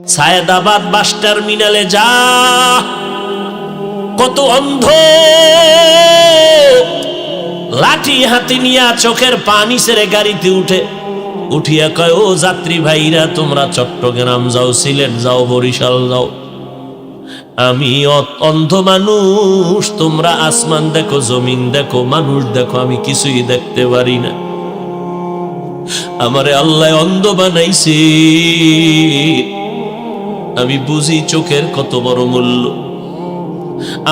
সায়েদাবাদ বাস টার্মিনালে যা, কত অন্ধ লাঠি হাতে নিয়া চোখের পানি ছেড়ে গাড়িতে উঠিয়া কয়, ও যাত্রী ভাইরা, তোমরা চট্টগ্রাম যাও, সিলেট যাও, বরিশাল যাও, আমি অন্ধ মানুষ, তোমরা আসমান দেখো, জমিন দেখো, মানুষ দেখো, আমি কিছুই দেখতে পারি না। আমারে আল্লাহ অন্ধ বানাইছে, আমি বুঝি চোখের কত বড় মূল্য।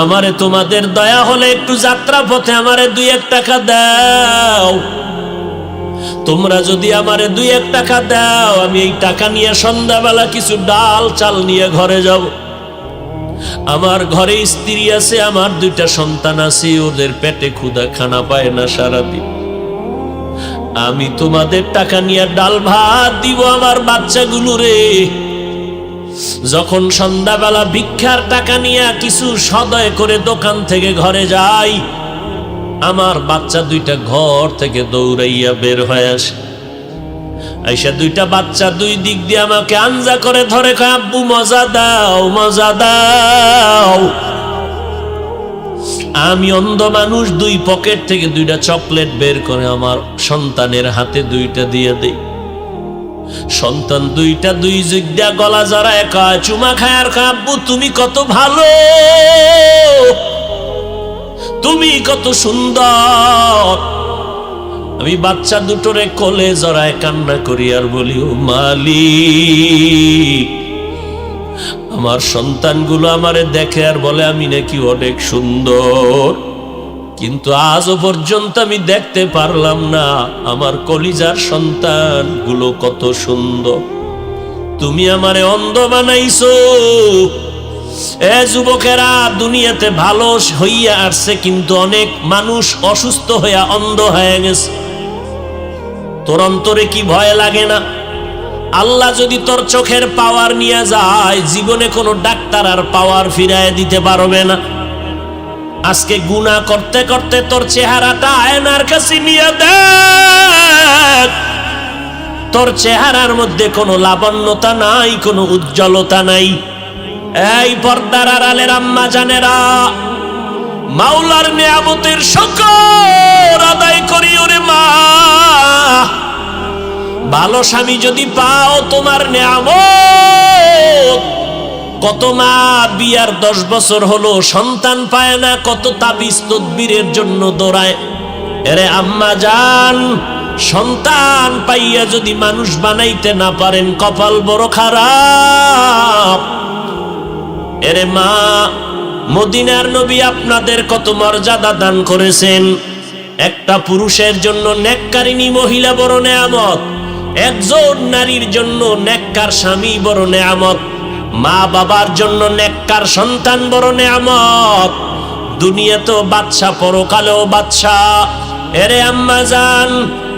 আমারে তোমাদের দয়া হলে একটু যাত্রা পথে আমারে 2-1 টাকা দাও। তোমরা যদি আমারে 2-1 টাকা দাও, আমি এই টাকা নিয়ে সন্ধ্যাবেলা কিছু ডাল চাল নিয়ে ঘরে যাব। আমার ঘরে স্ত্রী আছে, আমার 2টা সন্তান আছে, ওদের পেটে ক্ষুধা, খানা পায় না সারাদিন। আমি তোমাদের টাকা নিয়ে ডাল ভাত দিব আমার বাচ্চাগুলো রে। যখন সন্ধ্যাবেলা ভিক্ষার টাকা নিয়ে কিছু সদয় করে দোকান থেকে ঘরে যাই, আমার বাচ্চা 2টা ঘর থেকে দৌড়াইয়া বের হয়ে আসে। আইসা 2টা বাচ্চা 2 দিক দিয়ে আমাকে আঞ্জা করে ধরে, কয়, আব্বু মজা দাও, মজা দাও। আমি অন্ধ মানুষ, 2 পকেট থেকে 2টা চকলেট বের করে আমার সন্তানের হাতে 2টা দিয়ে দেই। সন্তান 2টা 2 যুগ দিয়া গলা জড়ায় কয়, চুমা খায় আর কয়, আব্বু তুমি কত ভালো, তুমি কত সুন্দর। আমি বাচ্চা 2টোরে কোলে জড়ায় কান্না করি আর বলি, ও মালিক, আমার সন্তানগুলো আমারে দেখে আর বলে আমি নাকি অনেক সুন্দর, কিন্তু আজও পর্যন্ত আমি দেখতে পারলাম না আমার কলিজার সন্তানগুলো কত সুন্দর। তুমি আমারে অন্ধ বানাইছো। এ যুবকেরা, দুনিয়াতে ভালো হইয়া আসছে, কিন্তু অনেক মানুষ অসুস্থ হইয়া অন্ধ হয়ে গেছে। তোর অন্তরে কি ভয় লাগে না? আল্লাহ যদি তোর চোখের পাওয়ার নিয়ে যায়, জীবনে কোনো ডাক্তার আর পাওয়ার ফিরায় দিতে পারবে না। আজকে গুনাহ করতে করতে তোর চেহারাটা আয়নার কাছে নিয়ে দেখ, তোর চেহারার মধ্যে কোনো লাবণ্যতা নাই, কোনো উজ্জ্বলতা নাই। এই পর্দার আড়ালের আম্মা জানেরা, মাওলার নিয়ামতের শুকর আদায় করি ওরে মা। ভালো স্বামী যদি পাও, তোমার নিয়ামত। কত মা বিয়ার 10 বছর হলো সন্তান পায় না, কত তাবিজ তদবিরের জন্য দৌড়ায়। এরে আম্মা জান, সন্তান পাইয়া যদি মানুষ বানাইতে না পারেন, কপাল বড় খারাপ। এরে মা, মদিনার নবী আপনাদের কত মর্যাদা দান করেছেন। একটা পুরুষের জন্য নেককারিনী মহিলা বড় নেয়ামত, একজন নারীর জন্য নেককার স্বামী বড় নেয়ামত, মা বাবার জন্য নেককার সন্তান বড় নেয়ামত। দুনিয়াতেও বাদশা, পরকালেও বাদশা। এরে আম্মা জান,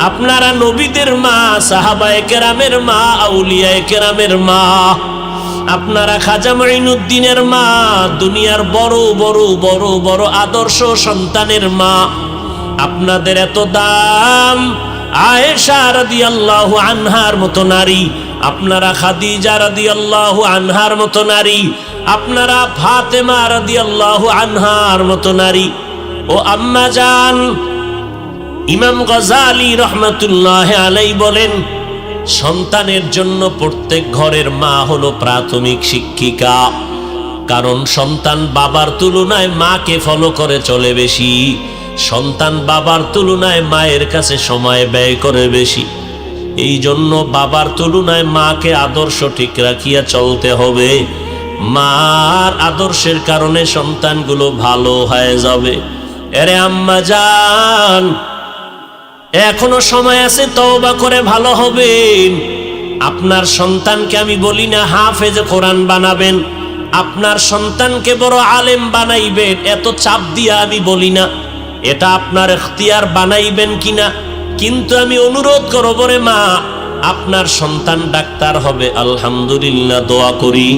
আপনারা নবীদের মা, সাহাবায়ে কেরামের মা, আউলিয়ায়ে কেরামের মা, আপনারা খাজা মুঈনুদ্দিনের মা, দুনিয়ার বড় বড় বড় বড় আদর্শ সন্তানের মা। আপনাদের এত দাম। আয়েশা রাদিয়াল্লাহু আনহার মতো নারী, আপনারা খাদিজা রাদিয়াল্লাহু আনহার মতো নারী, আপনারা ফাতেমা রাদিয়াল্লাহু আনহার মতো নারী। ও আম্মা জান, ইমাম গজালি রহমাতুল্লাহি আলাইহি বলেন, সন্তানের জন্য প্রত্যেক ঘরের মা হলো প্রাথমিক শিক্ষিকা। কারণ সন্তান বাবার তুলনায় মাকে ফলো করে চলে বেশি। সন্তান বাবার তুলনায় মায়ের কাছে সময় ব্যয় করে বেশি। এই জন্য বাবার তুলনায় মাকে আদর্শ ঠিক রাখিয়া চলতে হবে। মার আদর্শের কারণে সন্তানগুলো ভালো হয়ে যাবে। এরে আম্মা জান, এখনো সময় আছে, তওবা করে ভালো হবেন। আপনার সন্তানকে আমি বলি না হাফেজে কোরআন বানাবেন, আপনার সন্তানকে বড় আলেম বানাইবেন, এত চাপ দিয়া আমি বলি না। এটা আপনার ইখতিয়ার, বানাইবেন কিনা। কিন্তু আমি অনুরোধ করব রে মা, আপনার সন্তান ডাক্তার হবে, আলহামদুলিল্লাহ, দোয়া করি।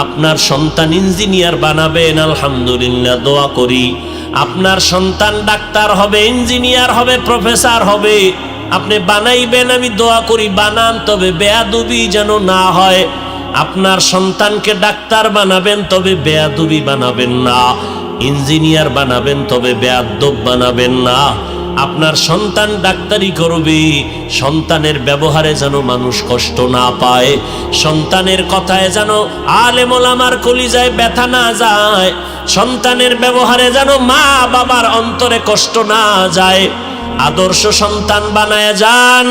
আপনার সন্তান ইঞ্জিনিয়ার বানাবেন, আলহামদুলিল্লাহ, দোয়া করি। আপনার সন্তান ডাক্তার হবে, ইঞ্জিনিয়ার হবে, প্রফেসর হবে, আপনি বানাইবেন, আমি দোয়া করি। বানান, তবে বেয়াদবি যেন না হয়। আপনার সন্তানকে ডাক্তার বানাবেন, তবে বেয়াদবি বানাবেন না। ইঞ্জিনিয়ার বানাবেন, তবে বেয়াদব বানাবেন না। আপনার সন্তান ডাক্তারি করবে, সন্তানের ব্যবহারে যেন মানুষ কষ্ট না পায়, সন্তানের কথায় যেন আলেম ওলামার কলিজায় ব্যথা না যায়, সন্তানের ব্যবহারে যেন মা বাবার অন্তরে কষ্ট না যায়। আদর্শ সন্তান বানায় যান।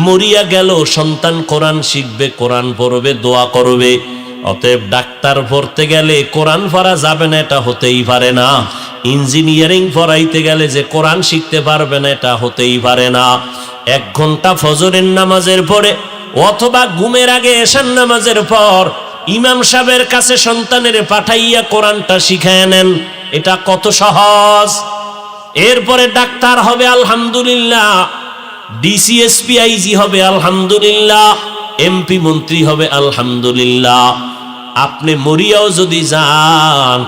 মরিয়া গেল সন্তান কোরআন শিখবে, কোরআন পড়বে, দোয়া করবে। অতএব ডাক্তার পড়তে গেলে কোরআন পড়া যাবে না, এটা হতেই পারে না। ইঞ্জিনিয়ারিং পড়াইতে গেলে যে কোরআন শিখতে পারবে না, এটা হতেই পারে না। 1 ঘন্টা ফজরের নামাজের পরে অথবা ঘুমের আগে এশার নামাজের পর ইমাম সাহেবের কাছে সন্তানের পাঠাইয়া কোরআনটা শিখায় নেন। এটা কত সহজ। এরপরে ডাক্তার হবে আলহামদুলিল্লাহ, ডিসিএসপি আইজি হবে আলহামদুলিল্লাহ, এমপি মন্ত্রী হবে আলহামদুলিল্লাহ। আপনি মরিয়াও যদি যান,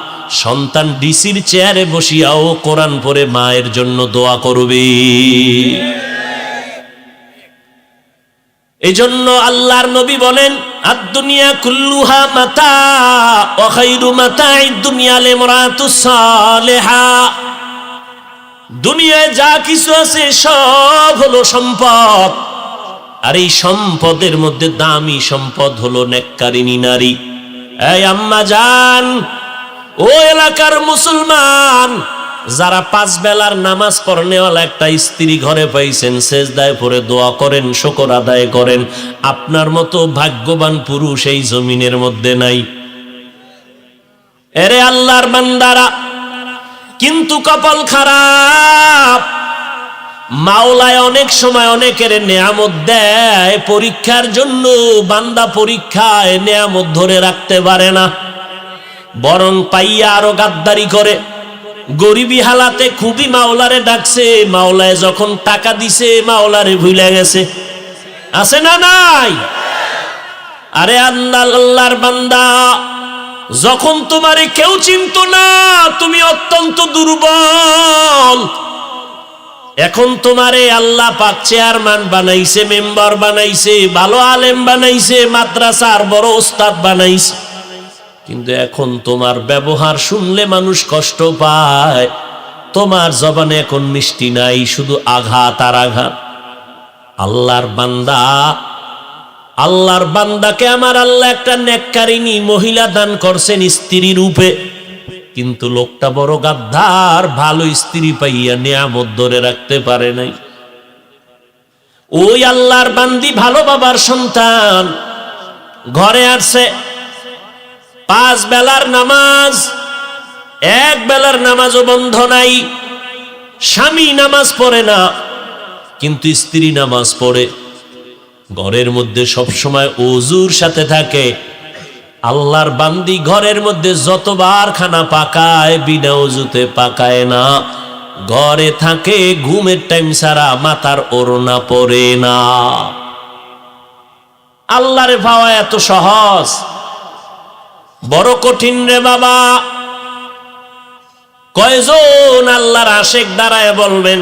সন্তান ডিসির চেয়ারে বসিয়াও কোরআন পড়ে মায়ের জন্য দোয়া করবে। এজন্য আল্লাহর নবী বলেন, আদ-দুনিয়া কুল্লুহা মাতা ওয়া খায়রু মাতা'id দুনিয়া লিমরাতুস সালিহা। দুনিয়ায় যা কিছু আছে সব হলো সম্পদ, আর এই সম্পদের মধ্যে দামি সম্পদ হলো নেককারিনী নারী। এই আম্মা জান, ও এলাকার মুসলমান, যারা 5 বেলার নামাজ পড়নেওয়ালা একটা স্ত্রী ঘরে পাইছেন, সেজদায় পড়ে দোয়া করেন, শুকর আদায় করেন, আপনার মতো ভাগ্যবান পুরুষ এই জমিনের মধ্যে নাই। এরে আল্লাহর বান্দারা, কিন্তু কপাল খারাপ। মাওলায় অনেক সময় অনেকের নেয়ামত দেয় পরীক্ষার জন্য, বান্দা পরীক্ষায় নেয়ামত ধরে রাখতে পারে না, বরং পাইয়া আরো গাদ্দারি করে। গরিবী হালাতে খুবই মাওলারে ডাকছে, মাওলায় যখন টাকা দিছে মাওলারে ভুলে গেছে। আছে না নাই? আরে আল্লাহর বান্দা, যখন তোমারে কেউ চিনত না, তুমি অত্যন্ত দুর্বল। এখন তোমারে আল্লাহ পাক চেয়ারম্যান বানাইছে, মেম্বার বানাইছে, ভালো আলেম বানাইছে, মাদ্রাসার বড় ওস্তাদ বানাইছে, কিন্তু এখন তোমার ব্যবহার শুনলে মানুষ কষ্ট পায়। তোমার জবানে এখন মিষ্টি নাই, শুধু আঘাত আর আঘাত। আল্লাহর বান্দাকে আমার আল্লাহ একটা নেককারিনী মহিলা দান করছেন স্ত্রী রূপে, কিন্তু লোকটা বড় গাদ্দার, ভালো স্ত্রী পাইয়া নিয়ামত ধরে রাখতে পারে নাই। ওই আল্লাহর বান্দি ভালো বাবার সন্তান, ঘরে আসছে 5 বেলার নামাজ, 1 বেলার নামাজও বন্ধ নাই। স্বামী নামাজ পড়ে না, কিন্তু স্ত্রী নামাজ পড়ে। ঘরের মধ্যে সবসময় ওযুর সাথে থাকে। আল্লাহর বান্দি ঘরের মধ্যে যতবার খানা পাকায়, বিনা ওযুতে পাকায় না। ঘরে থাকে, ঘুমের টাইম ছাড়া মাথার ওড়না পরে না। আল্লাহরে পাওয়া এত সহজ? বড় কঠিন রে বাবা। কয়জন আল্লাহর আশেক দাঁড়ায় বলবেন,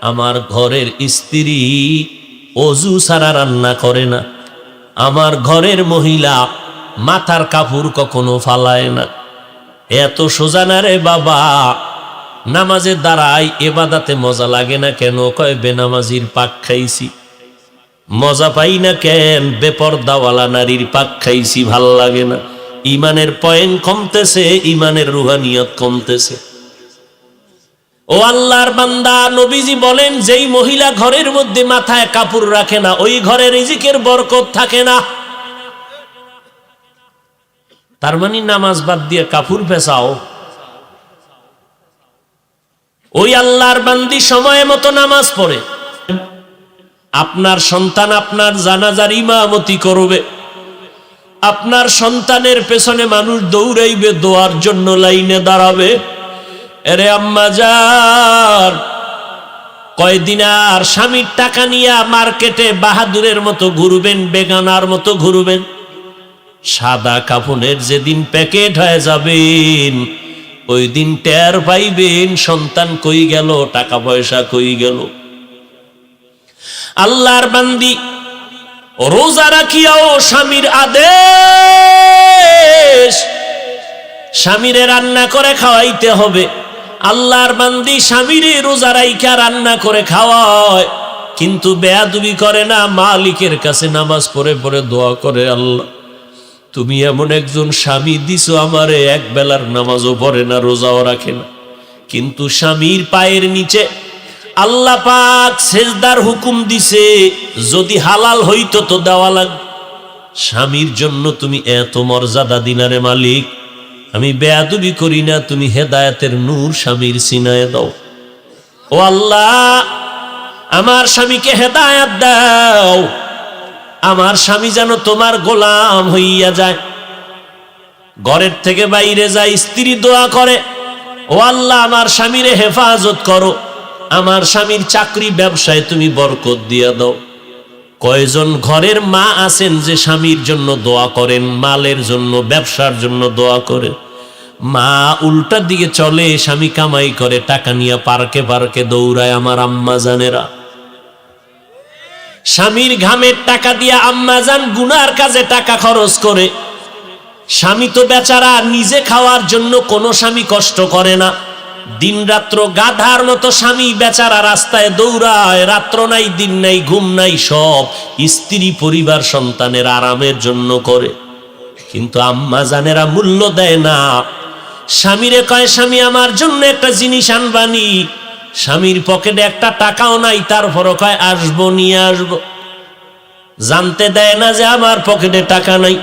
আমার ঘরের স্ত্রী ওযু ছাড়া রান্না করে না, আমার ঘরের মহিলা মাথার কাপড় কখনো ফালায় না। এত সোজা না রে বাবা। নামাজে দাঁড়াই, এবাদাতে মজা লাগে না কেন? কয় বেনামাজির পাক খাইছি। মজা পাই না কেন? বেপরদাওয়ালা নারীর পাক খাইছি, ভাল লাগে না। ইমানের পয়েন্ট কমতেছে, ইমানের রুহানিয়ত কমতেছে। ও আল্লাহর বান্দা, নবীজি বলেন, যেই মহিলা ঘরের মধ্যে মাথায় কাপড় রাখে না, ওই ঘরে রিজিকের বরকত থাকে না। তার মানে নামাজ বাদ দিয়ে কাপড় পেছাও। ওই আল্লাহর বান্দি সময় মতো নামাজ পড়ে। আপনার সন্তান আপনার জানাজার ইমামতি করবে, আপনার সন্তানের পেছনে মানুষ দৌড়াইবে, দোয়ার জন্য লাইনে দাঁড়াবে। এরে আম্মা জান, কয়দিন আর স্বামীর টাকা নিয়ে মার্কেটে বাহাদুরের মতো ঘুরবেন, বেগানার মতো ঘুরবেন? সাদা কাফনের যেদিন প্যাকেট হয়ে যাবেন, ওই দিন টের পাইবেন সন্তান কই গেল, টাকা পয়সা কই গেল। আল্লাহর বান্দি রোজা রাখিয়াও স্বামীর আদেশ, স্বামীরে রান্না করে খাওয়াইতে হবে। আল্লাহর বান্দি স্বামীরে রোজা রাইখা রান্না করে খাওয়ায়, কিন্তু বেয়াদবি করে না, মালিকের কাছে নামাজ পড়ে পড়ে দোয়া করে, আল্লাহ তুমি এমন একজন স্বামী দিছো আমারে, এক বেলার নামাজও পড়ে না, রোজাও রাখে না, কিন্তু স্বামীর পায়ের নিচে আল্লাহ পাক সেজদার হুকুম দিছে, যদি হালাল হইতো তো দেওয়া লাগবে। স্বামীর জন্য তুমি এত মর্যাদা দিনারে মালিক, আমি বেয়াদবি করি না, তুমি হেদায়েতের নূর স্বামীর সিনায় দাও। ও আল্লাহ, আমার স্বামীকে হেদায়েত দাও, আমার স্বামী যেন তোমার গোলাম হইয়া যায়। ঘরের থেকে বাইরে যায়, স্ত্রী দোয়া করে, ও আল্লাহ আমার স্বামীরে হেফাজত করো, আমার স্বামীর চাকরি ব্যবসায় তুমি বরকত দিয়া দাও। কয়জন ঘরের মা আছেন যে স্বামীর জন্য দোয়া করেন, মালের জন্য, ব্যবসার জন্য দোয়া করে? মা উল্টার দিকে চলে, স্বামী কামাই করে, টাকা নিয়ে পার্কে পার্কে দৌড়ায়। আমার আম্মা জানেরা, স্বামীর ঘামের টাকা দিয়ে আম্মা জান গুনার কাজে টাকা খরচ করে। স্বামী তো বেচারা নিজে খাওয়ার জন্য কোনো স্বামী কষ্ট করে না, দিন রাত্র গাধার মতো স্বামী বেচারা রাস্তায় দৌড়ায়, রাত্র নাই দিন নাই ঘুম নাই, সব স্ত্রী পরিবার সন্তানের আরামের জন্য করে। কিন্তু আম্মা জানেরা মূল্য দেয় না। স্বামীরে কয়, স্বামী আমার জন্য একটা জিনিস আনবানি, স্বামীর পকেটে একটা টাকাও নাই, তারপরও কয় আসবো, নিয়ে আসবো। জানতে দেয় না যে আমার পকেটে টাকা নাই।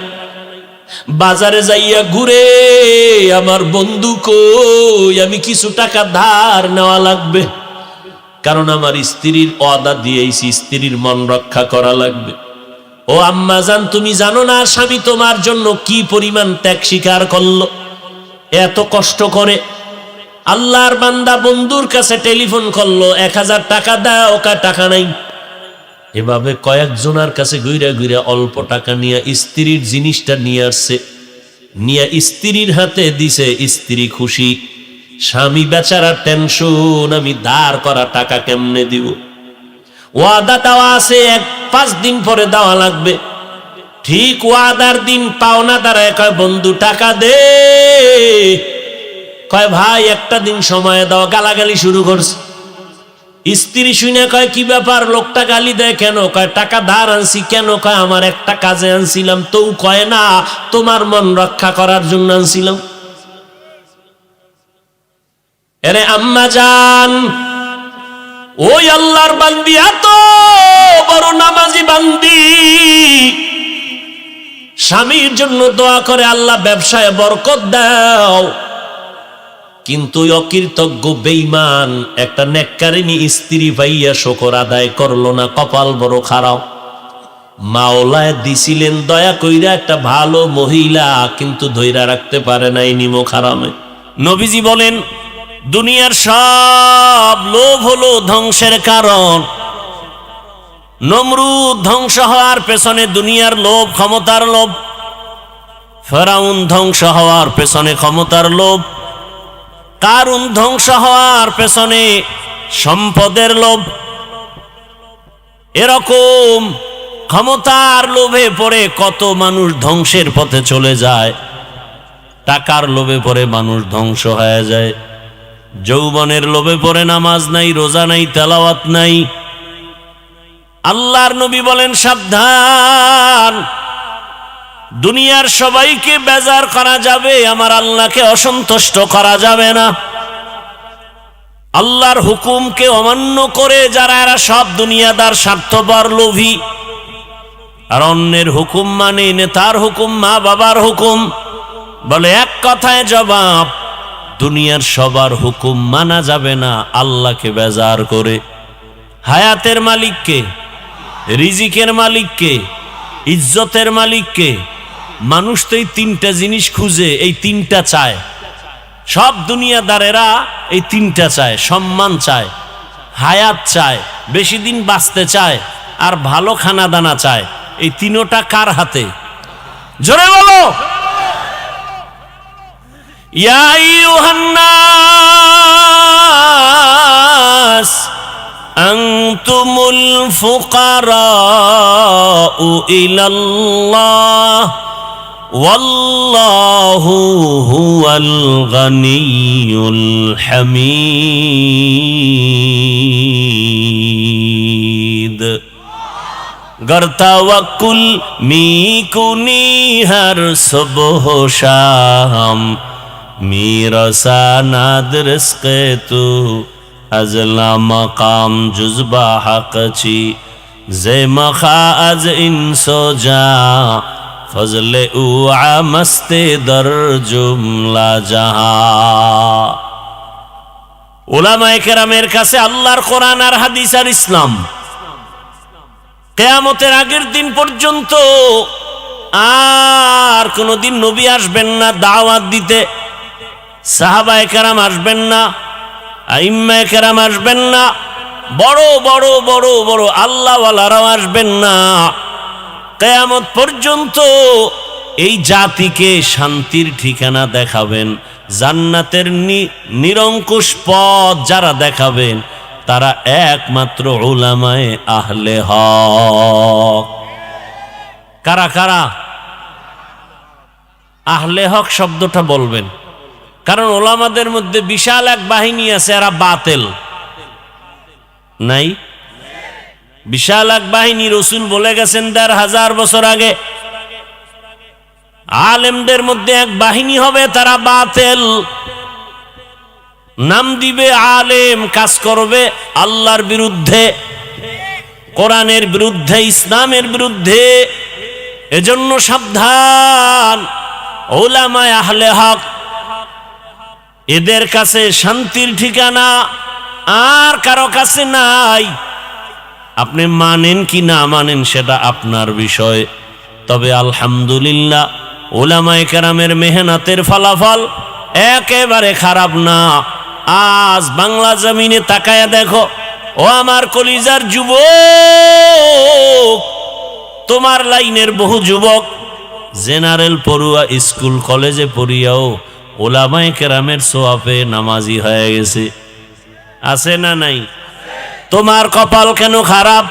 বাজারে যাইয়া ঘুরে, আমার বন্ধু কই, আমি কিছু টাকা ধার নেওয়া লাগবে, কারণ আমার স্ত্রীর ওয়াদা দিয়েছি, স্ত্রীর মন রক্ষা করা লাগবে। ও আম্মা জান, তুমি জানো না স্বামী তোমার জন্য কি পরিমাণ ত্যাগ স্বীকার করলো, এত কষ্ট করে। আল্লাহর বান্দা বন্ধুর কাছে টেলিফোন করলো, 1000 টাকা দাও, টাকা নাই। এভাবে কয়েকজনের কাছে ঘুরে ঘুরে অল্প টাকা নিয়ে স্ত্রীর জিনিসটা নিয়ে আসছে, নিয়ে স্ত্রীর হাতে দিছে। স্ত্রী খুশি, স্বামী বেচারা টেনশন, আমি ধার করা টাকা কেমনে দিব। ওয়াদা দেওয়া আছে 5 দিন পরে দেওয়া লাগবে। ঠিক ওয়াদার দিন পাওনা দাঁড়ায়, কয় বন্ধু টাকা দে, কয় ভাই একটা দিন সময় দাও। গালাগালি শুরু করছে। স্ত্রী শুনে কয় কি ব্যাপার, লোকটা গালি দেয় কেন? কয় টাকা ধার আনছি। কেন? কয় আমার একটা কাজে আনছিলাম। তো কয় না, তোমার মন রক্ষা করার জন্য আনছিলাম। এরে আম্মা জান, ওই আল্লাহর বান্দি, এত বড় নামাজি বান্দি, স্বামীর জন্য দোয়া করে, আল্লাহ ব্যবসায় বরকত দাও, কিন্তু অকৃতজ্ঞ বেঈমান একটা নেককারিনী স্ত্রী পাইয়া শুকর আদায় করলো না। কপাল বড় খারাপ। মাওলায় দিছিলেন দয়া কইরা একটা ভালো মহিলা, কিন্তু ধৈরা রাখতে পারে নাই নিমক হারামে। নবীজি বলেন, দুনিয়ার সব লোভ হলো ধ্বংসের কারণ। নমরুদ ধ্বংস হওয়ার পেছনে দুনিয়ার লোভ, ক্ষমতার লোভ। ফেরাউন ধ্বংস হওয়ার পেছনে ক্ষমতার লোভ। কারুন ধ্বংস হওয়ার পেছনে সম্পদের লোভ। এরকম ক্ষমতার লোভে পড়ে কত মানুষ ধ্বংসের পথে চলে যায়। টাকার লোভে পড়ে মানুষ ধ্বংস হয়ে যায়। যৌবনের লোভে পড়ে নামাজ নাই, রোজা নাই, তেলাওয়াত নাই। আল্লাহর নবী বলেন, সাবধান, দুনিয়ার সবাইকে বেজার করা যাবে, আমার আল্লাহকে অসন্তুষ্ট করা যাবে না। আল্লাহর হুকুমকে অমান্য করে যারা, এরা সব দুনিয়াদার, স্বার্থপর, লোভী। আর অন্যের হুকুম মানে নেতার হুকুম, মা বাবার হুকুম। বলে এক কথায় জবাব, দুনিয়ার সবার হুকুম মানা যাবে না আল্লাহকে বেজার করে। হায়াতের মালিককে, রিজিকের মালিককে, ইজ্জতের মালিককে। মানুষ তো এই 3টা জিনিস খুঁজে, এই 3টা চায়। সব দুনিয়াদারেরা এই 3টা চায়। সম্মান চায়, হায়াত চায়, বেশি দিন বাঁচতে চায়, আর ভালো খানা দানা চায়। এই 3টা কার হাতে? জোরে বলো। ইয়া আইয়ুহান নাস আনতুমুল ফুকারাউ ইলাল্লাহ ওয়াল্লাহু হুয়াল গানিয়ুল হামিদ। गर तवक्कुल मी कुनी हर सुबह शाम मेरा सानाद रिस्क़े तू अज़ला मकाम जुज़बा हक़ची ज़े मखा अज़ इंसो जा फज़ले उआ मस्ते दर जुमला जहां। उलामाए केरामेर काছে আল্লাহর কোরআন আর হাদিস আর ইসলাম কিয়ামতের আগের দিন পর্যন্ত আর কোনদিন নবী আসবেন না দাওয়াত দিতে, সাহাবায়ে কেরাম আসবেন না, আইম্মায়ে কেরাম আসবেন না, বড় বড় বড় বড় আল্লাহওয়ালারাও আসবেন না। কিয়ামত পর্যন্ত এই জাতিকে শান্তির ঠিকানা দেখাবেন, জান্নাতের নিরঙ্কুশ পথ যারা দেখাবেন তারা একমাত্র উলামায়ে আহলে হক। কারা কারা? আহলে হক শব্দটা বলবেন, কারণ ওলামাদের মধ্যে বিশাল এক বাহিনী আছে, এরা বাতিল নাই। বিশাল এক বাহিনী, রাসূল বলে গেছেন ১৫০০ বছর আগে, আলেমদের মধ্যে এক বাহিনী হবে তারা বাতিল। নাম দিবে আলেম, কাজ করবে আল্লাহর বিরুদ্ধে, কোরআনের বিরুদ্ধে, ইসলামের বিরুদ্ধে। এজন্য সাবধান, উলামায়ে আহলে হক এদের কাছে শান্তির ঠিকানা আর কারো কাছে নাই। আপনি মানেন কি না মানেন সেটা আপনার বিষয়, তবে আলহামদুলিল্লাহ উলামায়ে কেরামের মেহনতের ফলাফল একেবারে খারাপ না। আজ বাংলা জমিনে তাকায়া দেখো, ও আমার কলিজার যুবক, তোমার লাইনের বহু যুবক জেনারেল পড়ুয়া, স্কুল কলেজে পড়িয়াও উলামায়ে কেরামের সোয়াবে নামাজি হয়ে গেছে। আছে না নাই? তোমার কপাল কেন খারাপ?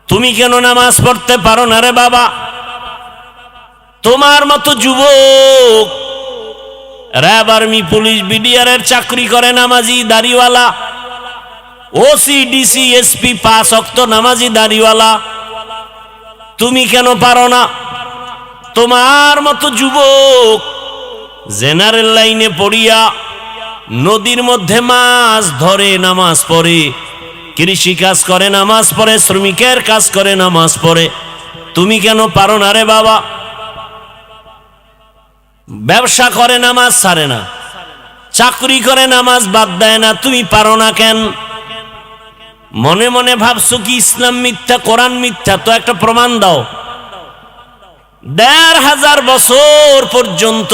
তুমি কেন নামাজ পড়তে পারো না রে বাবা? তোমার মতো যুবক র্যাব, আর্মি, পুলিশ, বিডিআরের চাকরি করে নামাজি দাড়িওয়ালা, ওসি, ডিসি, এসপি, ৫ ওয়াক্ত নামাজি দাড়িওয়ালা, তুমি কেন পারো না? তোমার মতো যুবক জেনারেল লাইনে পড়িয়া নদীর মধ্যে মাছ ধরে নামাজ পড়ে, কৃষি কাজ করে নামাজ পড়ে, শ্রমিকের কাজ করে নামাজ পড়ে, তুমি কেন পারো না রে বাবা? ব্যবসা করে নামাজ ছাড়ে না, চাকরি করে নামাজ বাদ দেয় না, তুমি পারো না কেন? মনে মনে ভাবছো কি ইসলাম মিথ্যা, কোরআন মিথ্যা? তো একটা প্রমাণ দাও। ১৫০০ বছর পর্যন্ত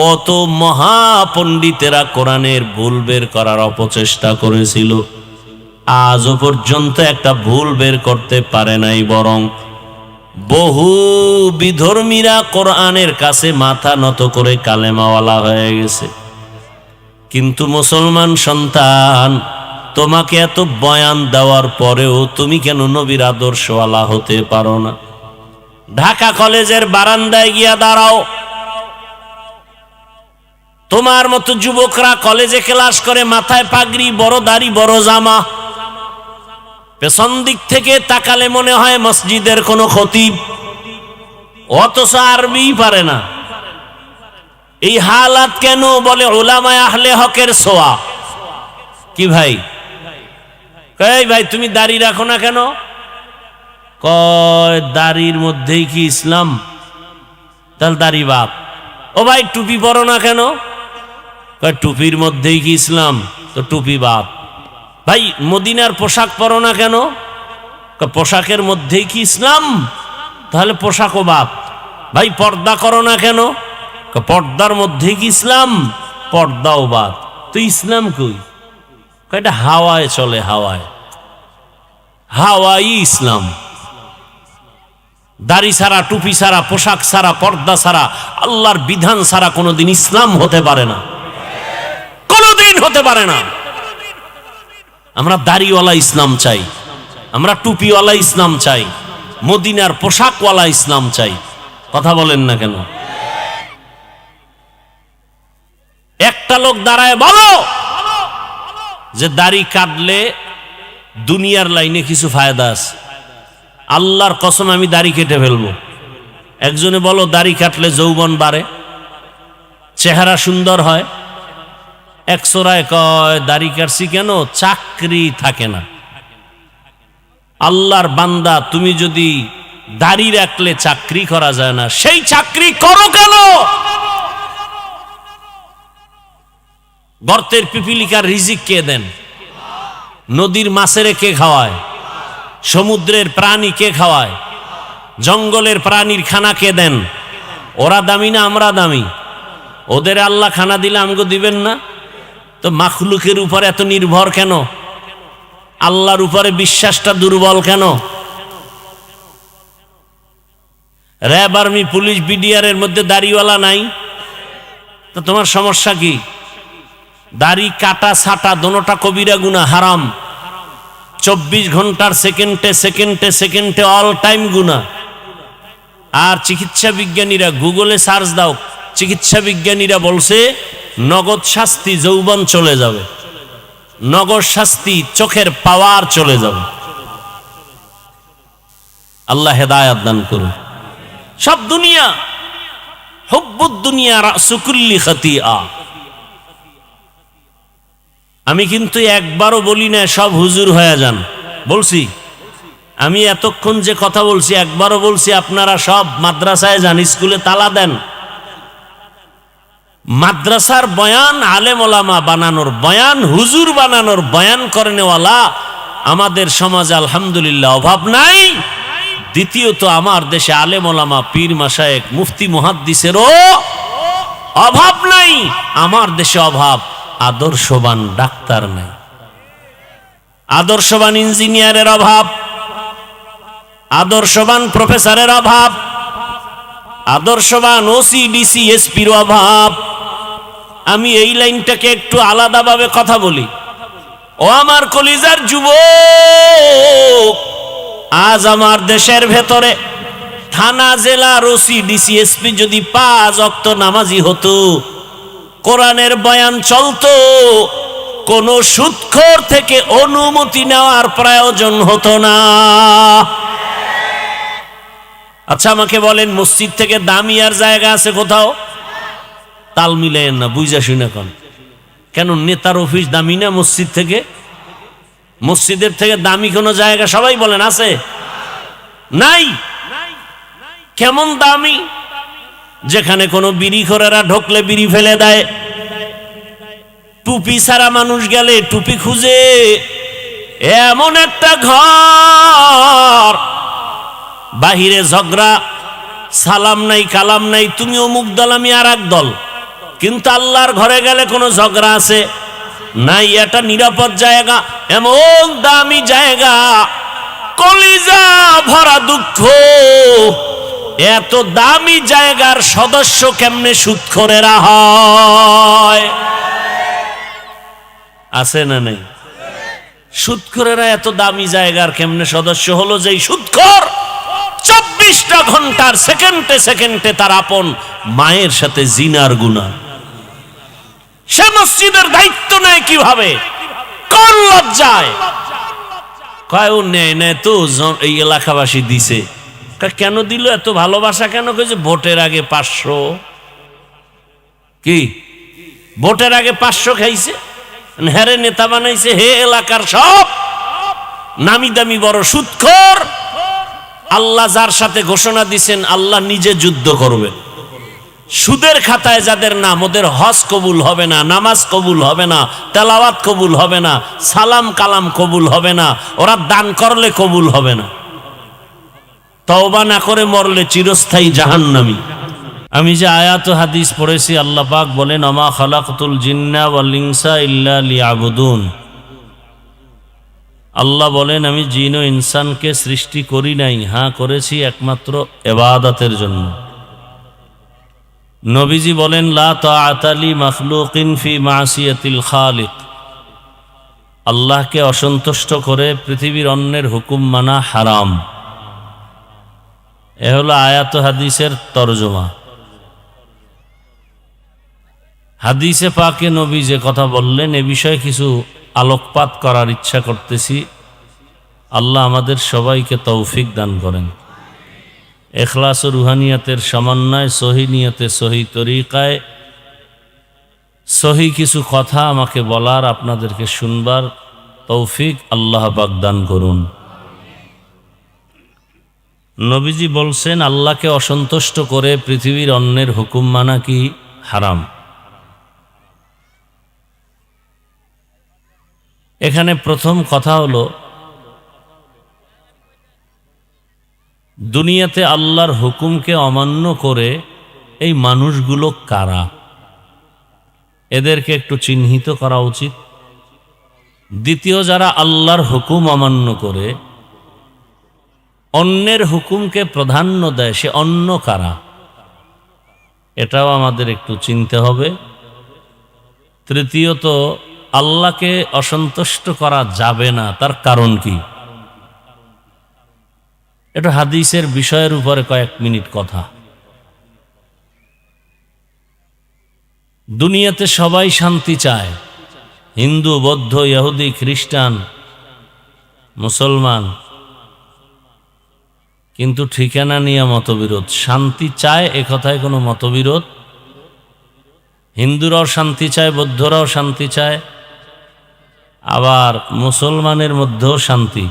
কত মহাপণ্ডিতেরা কোরআনের ভুল বের করার অপচেষ্টা করেছিল, আজও পর্যন্ত একটা ভুল বের করতে পারে নাই। বরং বহু বিধর্মীরা কোরআনের কাছে মাথা নত করে কালেমাওয়ালা হয়ে গেছে। কিন্তু মুসলমান সন্তান, তোমাকে এত বয়ান দেওয়ার পরেও তুমি কেন নবীর আদর্শওয়ালা হতে পারো না? ঢাকা কলেজের বারান্দায় গিয়া দাঁড়াও, তোমার মতো যুবকরা কলেজে ক্লাস করে, মাথায় পাগড়ি, বড় দাড়ি, বড় জামা, পেছন দিক থেকে তাকালে মনে হয় মসজিদের কোনো খতিব, অথচ আরবি পারে না। এই হালাত কেন? বলে উলামায়ে আহলে হকের ছোঁয়া। কি ভাই, কই ভাই তুমি দাড়ি রাখো না কেন? কয় দাড়ির মধ্যেই কি ইসলাম? তাহলে দাড়ি বাপ। ও ভাই টুপি পরো না কেন? কয় টুপির মধ্যেই কি ইসলাম? তো টুপি বাপ। ভাই মদিনার পোশাক পরো না কেন? পোশাকের মধ্যেই কি ইসলাম? তাহলে পোশাকও বাপ। ভাই পর্দা করো না কেন? পর্দার মধ্যেই কি ইসলাম? পর্দাও বাপ। তো ইসলাম কই? এটা হাওয়ায় চলে, হাওয়ায়, হাওয়াই ইসলাম। দাড়ি ছাড়া, টুপি ছাড়া, পোশাক ছাড়া, পর্দা ছাড়া, আল্লাহর বিধান ছাড়া কোনোদিন ইসলাম হতে পারে না, কোনোদিন হতে পারে না। আমরা দাড়িওয়ালা ইসলাম চাই, আমরা টুপিওয়ালা ইসলাম চাই, মদিনার পোশাকওয়ালা ইসলাম চাই। কথা বলেন না কেন? একটা লোক দাঁড়ায় বলো যে দাড়ি কাটলে দুনিয়ার লাইনে কিছু ফায়দা আছে। আল্লাহর কসম আমি দাড়ি কেটে ফেলবো। একজনে বলো দাড়ি কাটলে যৌবন বাড়ে, চেহারা সুন্দর হয়। একশোরায় কয় দাড়ি কাটছি কেন, চাকরি থাকে না। আল্লাহর বান্দা, তুমি যদি দাড়ি রাখলে চাকরি করা যায় না, সেই চাকরি করো কেন? গর্তের পিপিলিকার রিজিক কে দেন? নদীর মাছেরে কে খাওয়ায়? সমুদ্রের প্রাণী কে খাওয়ায়? জঙ্গলের প্রাণীর খানা কে দেন? ওরা দামি না আমরা দামি? ওদের আল্লাহ খানা দিলে আমগো দিবেন না? তো মাখলুকের উপরে এত নির্ভর কেন? আল্লাহর উপরে বিশ্বাসটা দুর্বল কেন? র্যাব, আর্মি, পুলিশ, বিডিআর এর মধ্যে দাড়িওয়ালা নাই, তো তোমার সমস্যা কি? দাড়ি কাটা ছাটা দোনোটা কবিরা গুনাহ, হারাম। 24 ঘন্টার সেকেন্ডে সেকেন্ডে সেকেন্ডে অল টাইম গুনাহ। আর চিকিৎসা বিজ্ঞানীরা, গুগলে সার্চ দাও, চিকিৎসা বিজ্ঞানীরা বলছে নগদ শাস্তি, যৌবন চলে যাবে, নগদ শাস্তি, চোখের পাওয়ার চলে যাবে। আল্লাহ হেদায়াত দান করুন। সব দুনিয়া, হুব্বুদ দুনিয়া রাসু কুল্লি খাতিয়া। আমি কিন্তু একবারও বলি না সব হুজুর হয়ে যান, বলছি। আমি এতক্ষণ যে কথা বলছি একবারও বলছি আপনারা সব মাদ্রাসায় যান, স্কুলে তালা দেন। মাদ্রাসার বয়ান আলেম ওলামা বানানোর বয়ান, হুজুর বানানোর বয়ান করেনেওয়ালা আমাদের সমাজে আলহামদুলিল্লাহ অভাব নাই। দ্বিতীয়ত আমার দেশে আলেম ওলামা, পীর মাশায়েখ, মুফতি মুহাদ্দিসেরও অভাব নাই। আমার দেশে অভাব আদর্শবান ডাক্তার নাই, আদর্শবান ইঞ্জিনিয়ারের অভাব, আদর্শবান প্রফেসরের অভাব, আদর্শবান ওসি ডিসি এসপির অভাব। আমি এই লাইনটাকে একটু আলাদাভাবে কথা বলি। ও আমার কলিজার যুবক, আজ আমার দেশের ভেতরে থানা, জেলা, ওসি ডিসি এসপি যদি 5 ওয়াক্ত নামাজি হতো, কোরআনের বয়ান চলতো, কোন সুদখোর থেকে অনুমতি নেওয়ার প্রয়োজন হতো না। আচ্ছা আমাকে বলেন, মসজিদ থেকে দামি আর জায়গা আছে কোথাও? তাল মিলেন না, বুঝা শুনে কোন কেন? নেতার অফিস দামি না মসজিদ থেকে? মসজিদের থেকে দামি কোন জায়গা সবাই বলেন আছে? নাই। কেমন দামি? যেখানে কোনো বিড়িখোরেরা ঢোকলে বিড়ি ফেলে দেয়, টুপি ছাড়া মানুষ গেলে টুপি খুঁজে, এমন একটা ঘর, বাহিরে ঝগড়া, সালাম নাই কালাম নাই, তুমি অমুক দল আমি আর এক দল, কিন্তু আল্লাহর ঘরে গেলে কোনো ঝগড়া আছে নাই। এটা নিরাপদ জায়গা, এমন দামি জায়গা, কলিজা ভরা দুঃখ। এত দামি জায়গার সদস্য কেমনে সুদখোরেরা হয়? আছে না নেই? সুদখোরেরা এত দামি জায়গার কেমনে সদস্য হলো? যেই সুদখোর 24টা ঘন্টার সেকেন্ডে সেকেন্ডে তার আপন মায়ের সাথে জিনার গুনাহ। সে মসজিদের দায়িত্ব নেয় কিভাবে? কোন লজ্জায়? কয় ও নেয় নেয় তো, এই এলাকাবাসী দিছে। কেন দিল? এত ভালোবাসা কেন? কইছে ভোটের আগে 500। কি ভোটের আগে 500 খাইছে, হেরে নেতা বানাইছে। হে এলাকার সব নামি দামি বড় সুদখোর। আল্লাহ যার সাথে ঘোষণা দিছেন আল্লাহ নিজে যুদ্ধ করবেন। সুদের খাতায় যাদের নাম, ওদের হজ কবুল হবে না, নামাজ কবুল হবে না, তেলাওয়াত কবুল হবে না, সালাম কালাম কবুল হবে না, ওরা দান করলে কবুল হবে না, তওবা না করে মরলে চিরস্থায়ী জাহান্নামী। আমি যে আয়াত ও হাদিস পড়েছি, আল্লাহ পাক বলেন আমা খালাকতুল জিন্না ওয়াল ইনসা ইল্লা লিয়াবুদুন। আল্লাহ বলেন আমি জিন ও ইনসানকে সৃষ্টি করি নাই, হ্যাঁ করেছি একমাত্র ইবাদতের জন্য। নবীজি বলেন লা তাআতা লি মাখলুকিন ফি মাসিয়াতিল খালিক। আল্লাহকে অসন্তুষ্ট করে পৃথিবীর অন্যের হুকুম মানা হারাম। এ হলো আয়াত হাদিসের তরজমা। হাদিসে পাকে নবী যে কথা বললেন এ বিষয়ে কিছু আলোকপাত করার ইচ্ছা করতেছি। আল্লাহ আমাদের সবাইকে তৌফিক দান করেন। ইখলাস ও রুহানিয়াতের সমন্বয়, সহি নিয়তে, সহি তরিকায় সহি কিছু কথা আমাকে বলার, আপনাদেরকে শুনবার তৌফিক আল্লাহ পাক দান করুন। নবীজি বলছেন আল্লাহকে অসন্তুষ্ট করে পৃথিবীর অন্যের হুকুম মানা কি হারাম। এখানে প্রথম কথা হলো, দুনিয়াতে আল্লাহর হুকুমকে অমান্য করে এই মানুষগুলো কারা, এদেরকে একটু চিহ্নিত করা উচিত। দ্বিতীয়, যারা আল্লাহর হুকুম অমান্য করে অন্যের হুকুমকে প্রাধান্য দেয়, সে অন্য কারা, এটাও আমাদের একটু চিনতে হবে। তৃতীয়ত, আল্লাহকে অসন্তুষ্ট করা যাবে না, তার কারণ কি, এটা হাদিসের বিষয়ের উপরে কয়েক মিনিট কথা। দুনিয়াতে সবাই শান্তি চায়, হিন্দু, বৌদ্ধ, ইহুদি, খ্রিস্টান, মুসলমান, কিন্তু ঠিকানা নিয়ে মতবিরোধ। শান্তি চায় এ কথায় কোনো মতবিরোধ। হিন্দুরাও শান্তি চায়, বৌদ্ধরাও শান্তি চায়, আবার মুসলমানের মধ্যেও শান্তি।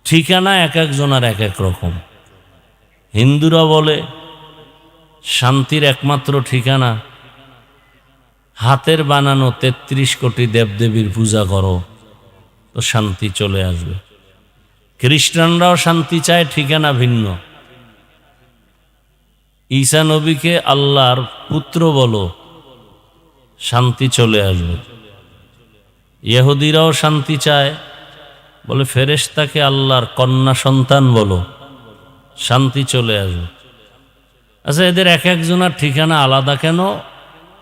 ঠিকানা এক একজনের এক এক রকম। হিন্দুরা বলে শান্তির একমাত্র ঠিকানা হাতের বানানো ৩৩ কোটি দেবদেবীর পূজা করো, তো শান্তি চলে আসবে। খ্রিস্টানরাও শান্তি চায়, ঠিকানা ভিন্ন। ঈসা নবীকে আল্লাহর পুত্র বলো, শান্তি চলে আসবে। ইহুদিরাও শান্তি চায়, বলে ফেরেশতাকে আল্লাহর কন্যা সন্তান বলো, শান্তি চলে আসবে। আচ্ছা, এদের এক একজনের ঠিকানা আলাদা কেন?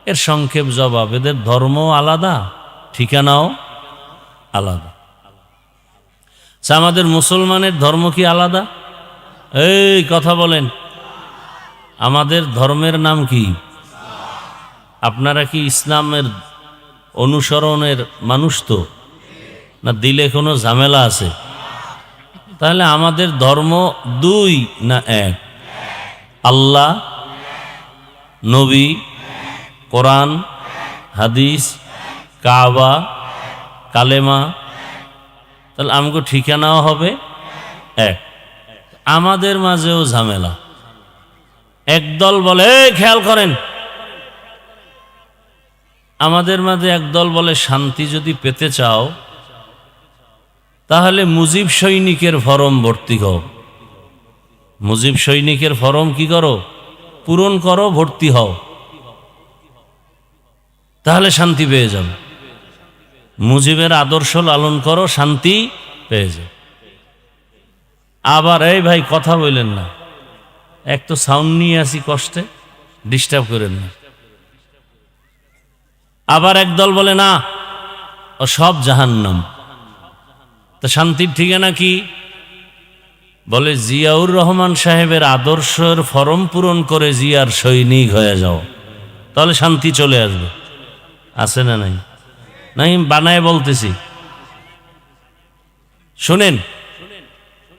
এর সংক্ষেপ জবাব, এদের ধর্ম আলাদা, ঠিকানাও আলাদা। আমাদের মুসলমানের ধর্ম কি আলাদা? এই কথা বলেন, আমাদের ধর্মের নাম কি? আপনারা কি ইসলামের অনুসরণের মানুষ তো না? দিলে কোনো ঝামেলা আছে? তাহলে আমাদের ধর্ম দুই না এক? আল্লাহ, নবী, কোরআন, হাদিস, কাবা, কালেমা, তাহলে আমাকে ঠিকানাও হবে এক। আমাদের মাঝেও ঝামেলা। একদল বলে, খেয়াল করেন, আমাদের মাঝে একদল বলে শান্তি যদি পেতে চাও তাহলে মুজিব সৈনিকের ফরম ভর্তি করো। মুজিব সৈনিকের ফরম কি করো? পূরণ করো, ভর্তি হও, তাহলে শান্তি পেয়ে যাবে। মুজিবের আদর্শ লালন করো, শান্তি পেয়ে যাবে। আবার এই ভাই কথা বললেন না, এক তো সাউন্ড নিয়ে আসি, কষ্টে ডিস্টার্ব করেন না। আবার একদল বলে না, ও সব জাহান্নাম। তা শান্তির ঠিকানা কি? বলে জিয়াউর রহমান সাহেবের আদর্শের ফরম পূরণ করে জিয়ার সৈনিক হয়ে যাও, তাহলে শান্তি চলে আসবে। আছে না নাই? নাই, বানায় বলতেছি। শোনেন,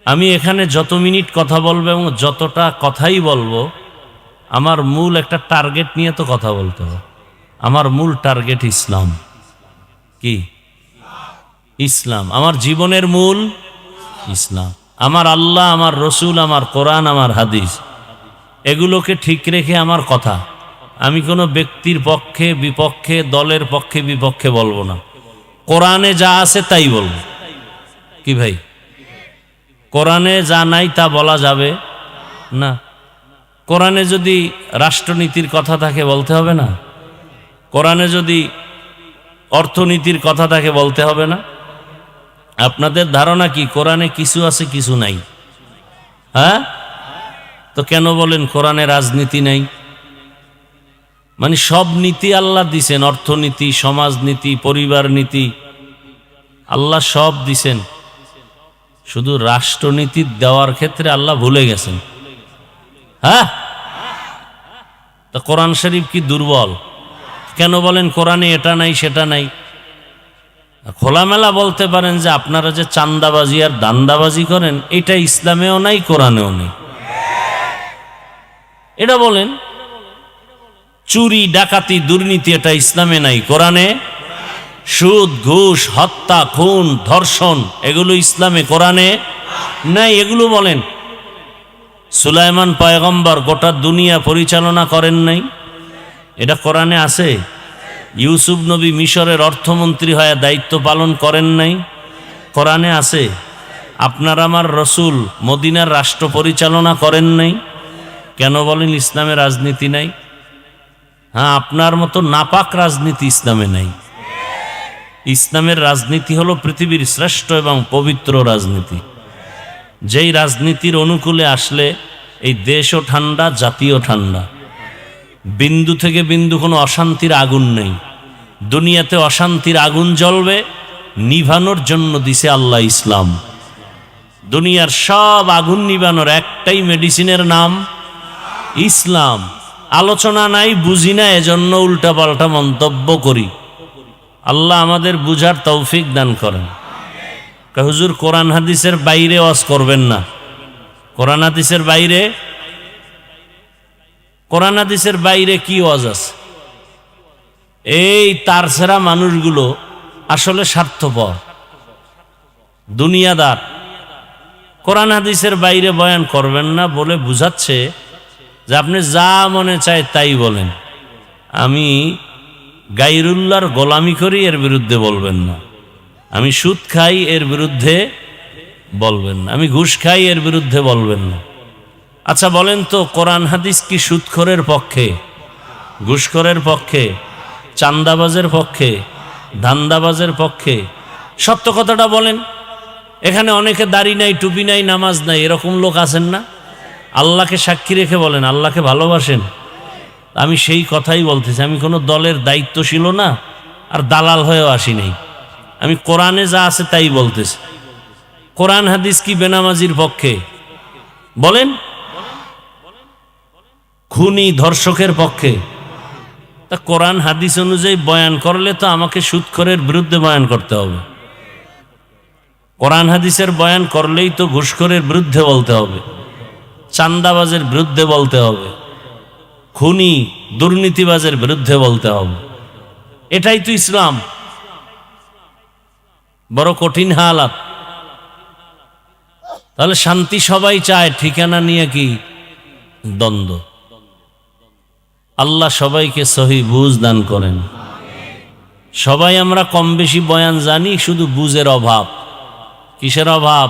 আমি এখানে যত মিনিট কথা বলবো এবং যতটা কথাই বলবো, আমার মূল একটা টার্গেট নিয়ে তো কথা বলতে হবে। আমার মূল টার্গেট ইসলাম। কি? ইসলাম। আমার জীবনের মূল ইসলাম। আমার আল্লাহ, আমার রসুল, আমার কোরআন, আমার হাদিস, এগুলোকে ঠিক রেখে আমার কথা। আমি কোনো ব্যক্তির পক্ষে বিপক্ষে, দলের পক্ষে বিপক্ষে বলবো না। কোরআনে যা আছে তাই বলবো। কি ভাই? কোরআনে যা নাই তা বলা যাবে না। কোরআনে যদি রাষ্ট্রনীতির কথা থাকে বলতে হবে না? কোরআনে যদি অর্থনীতির কথা থাকে বলতে হবে না? আপনাদের ধারণা কি কোরআনে কিছু আছে কিছু নাই? হ্যাঁ, তো কেন বলেন কোরআনে রাজনীতি নাই? মানে সব নীতি আল্লাহ দিছেন, অর্থনীতি, সমাজনীতি, পরিবার নীতি, আল্লাহ সব দিছেন, শুধু রাষ্ট্রনীতি দেওয়ার ক্ষেত্রে আল্লাহ ভুলে গেছেন। হ্যাঁ, তা কোরআন শরীফ কি দুর্বল? কেন বলেন কোরআনে এটা নাই সেটা নাই? খোলামেলা বলতে পারেন যে আপনারা যে চান্দাবাজি আর দান্দাবাজি করেন এটা ইসলামেও নাই, কোরআনেও নেই, এটা বলেন। চুরি ডাকাতি দুর্নীতি এটা ইসলামে নাই, কোরআনে। সুদ ঘুষ হত্যা খুন ধর্ষণ এগুলো ইসলামে, কোরআনে নাই, এগুলো বলেন। সুলাইমান পয়গম্বর গোটা দুনিয়া পরিচালনা করেন নাই, এটা কোরআনে আছে। ইউসুফ নবী মিশরের অর্থমন্ত্রী হয়ে দায়িত্ব পালন করেন নাই, কোরআনে আছে। আপনার আমার রসুল মদিনার রাষ্ট্র পরিচালনা করেন নাই, কেন বলেন ইসলামে রাজনীতি নাই? হ্যাঁ, আপনার মতো নাপাক রাজনীতি ইসলামে নাই। ইসলামের রাজনীতি হলো পৃথিবীর শ্রেষ্ঠ এবং পবিত্র রাজনীতি, যেই রাজনীতির অনুকূলে আসলে এই দেশও ঠান্ডা, জাতীয় ঠান্ডা। বিন্দু থেকে বিন্দু কোনো অশান্তির আগুন নেই। দুনিয়াতে অশান্তির আগুন জ্বলবে, নিভানোর জন্য দিছে আল্লাহ ইসলাম। দুনিয়ার সব আগুন নিভানোর একটাই মেডিসিনের নাম ইসলাম। আলোচনা নাই, বুঝি না, এজন্য উল্টাপাল্টা মন্তব্য করি। আল্লাহ আমাদের বুঝার তৌফিক দান করেন। হুজুর কোরআন হাদিসের বাইরে ওয়াজ করবেন না। কোরআন হাদিসের বাইরে, কোরআন হাদিসের বাইরে কি ওয়াজ আছে? এই তারছেরা মানুষগুলো আসলে স্বার্থপর, দুনিয়াদার। কোরআন হাদিসের বাইরে বয়ান করবেন না বলে বুঝাচ্ছে যে আপনি যা মনে চায় তাই বলেন। আমি গায়রুল্লাহর গোলামি করি, এর বিরুদ্ধে বলবেন না। আমি সুদ খাই, এর বিরুদ্ধে বলবেন না। আমি ঘুষ খাই, এর বিরুদ্ধে বলবেন না। আচ্ছা বলেন তো, কোরআন হাদিস কি সুদখোরের পক্ষে, ঘুষখোরের পক্ষে, চান্দাবাজের পক্ষে, ধান্দাবাজের পক্ষে? সত্য কথাটা বলেন। এখানে অনেকে দাড়ি নাই, টুপি নাই, নামাজ নাই, এরকম লোক আছেন না? আল্লাহকে সাক্ষী রেখে বলেন আল্লাহকে ভালোবাসেন। আমি সেই কথাই বলতেছি। আমি কোনো দলের দায়িত্বশীল না, আর দালাল হয়েও আসি নাই। আমি কোরআনে যা আছে তাই বলতেছি। কোরআন হাদিস কি বেনামাজির পক্ষে? বলেন। খুনি ধর্ষকের পক্ষে? তা কোরআন হাদিস অনুযায়ী বয়ান করলে তো আমাকে সুদখোরের বিরুদ্ধে বয়ান করতে হবে। কোরআন হাদিসের বয়ান করলেই তো ঘুষখোরের বিরুদ্ধে বলতে হবে, চান্দাবাজের বিরুদ্ধে বলতে হবে, খুনি দুর্নীতিবাজের বিরুদ্ধে বলতে হবে। এটাই তো ইসলাম। বড় কঠিন হালাত। তাহলে শান্তি সবাই চায়, ঠিকানা নিয়ে কি দ্বন্দ্ব? আল্লাহ সবাইকে সহি বুঝ দান করেন। সবাই আমরা কম বেশি বয়ান জানি, শুধু বুঝের অভাব। কিসের অভাব?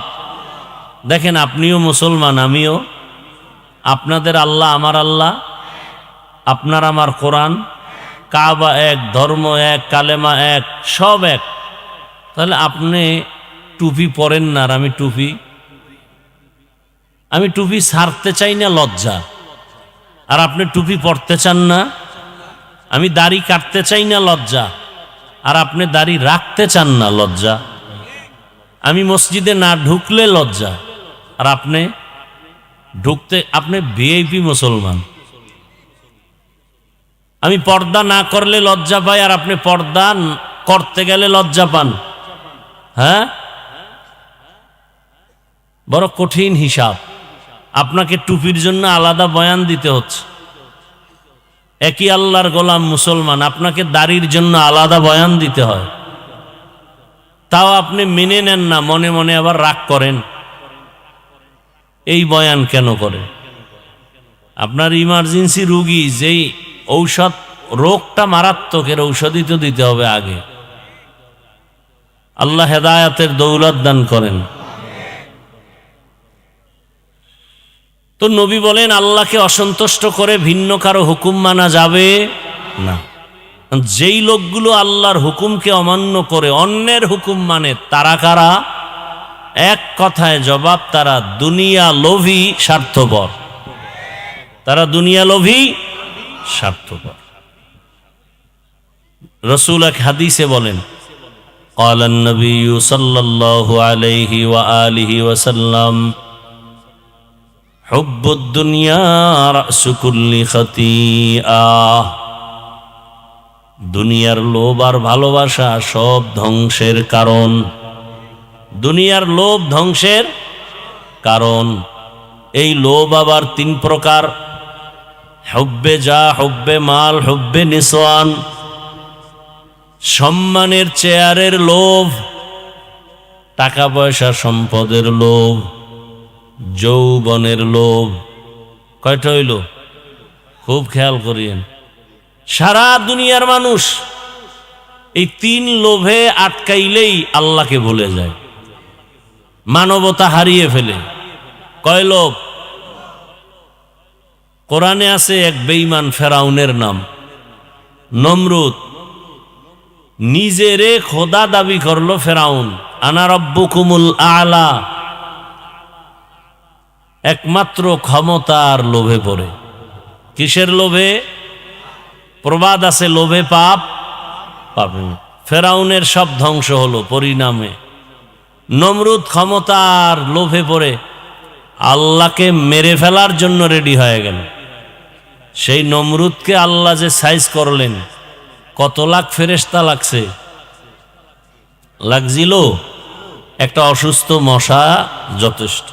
দেখেন, আপনিও মুসলমান, আমিও। আপনাদের আল্লাহ আমার আল্লাহ, আপনার আমার কোরআন, কাবা এক, ধর্ম এক, কালেমা এক, সব এক। তাহলে আপনি টুপি পরেন না, আর আমি টুপি ছাড়তে চাই না, লজ্জা। আর আপনি টুপি পরতে চান না। আমি দাড়ি কাটতে চাই না, লজ্জা। আর আপনি দাড়ি রাখতে চান না, লজ্জা। আমি মসজিদে না ঢুকলে লজ্জা, আর আপনি ঢুকতে, আপনি ভিআইপি মুসলমান। আমি পর্দা না করলে লজ্জা পাই, আর আপনি পর্দা করতে গেলে লজ্জা পান। হ্যাঁ, বড় কঠিন হিসাব। আপনাকে টুপির জন্য আলাদা বয়ান দিতে হচ্ছে। একই আল্লাহর গোলাম মুসলমান, আপনাকে দাড়ির জন্য আলাদা বয়ান দিতে হয়। তাও আপনি মেনে নেন না, মনে মনে আবার রাগ করেন। এই বয়ান কেন করে? আপনার ইমার্জেন্সি রুগী, যেই ঔষধ, রোগটা মারাত্মক, এর ঔষধই তো দিতে হবে আগে। আল্লাহ হেদায়াতের দৌলত দান করেন। তো নবী বলেন আল্লাহকে অসন্তুষ্ট করে ভিন্ন কারো হুকুম মানা যাবে না। যেই লোকগুলো আল্লাহর হুকুমকে অমান্য করে অন্যের হুকুম মানে, তারা কারা? এক কথায় জবাব, তারা দুনিয়া লোভী, স্বার্থপর। তারা দুনিয়া লোভী, স্বার্থপর। রসূল এক হাদিসে বলেন, قال النبي صلى الله عليه وآله وسلم حب الدنيا رأس كل خطيئة দুনিয়ার লোভ আর ভালোবাসা সব ধ্বংসের কারণ। দুনিয়ার লোভ ধ্বংসের কারণ। এই লোভ আবার তিন প্রকার, হুব্বে যা, হুব্বে মাল, হুব্বে নিসওয়ান। সম্মানের চেয়ারের লোভ, টাকা পয়সা সম্পদের লোভ, যৌবনের লোভ। কয়টা হইল? খুব খেয়াল করিয়েন। সারা দুনিয়ার মানুষ এই তিন লোভে আটকাইলেই আল্লাহকে ভুলে যায়, মানবতা হারিয়ে ফেলে। কয় লোভ? কোরআনে আছে এক বেঈমান ফেরাউনের নাম নমরুদ। নিজেরে খোদা দাবি করলো ফেরাউন, আনা রব্বুকুমুল আলা। একমাত্র ক্ষমতার লোভে পড়ে। কিসের লোভে? প্রবাদ আছে, লোভে পাপ পাবে না। ফেরাউনের সব ধ্বংস হলো পরিণামে। নমরুদ ক্ষমতার লোভে পড়ে আল্লাহকে মেরে ফেলার জন্য রেডি হয়ে গেল। সেই নমরুদকে আল্লাহ যে সাইজ করলেন, কত লাখ ফেরেশতা লাগছে, লাগছিল? একটা অসুস্থ মশা যথেষ্ট।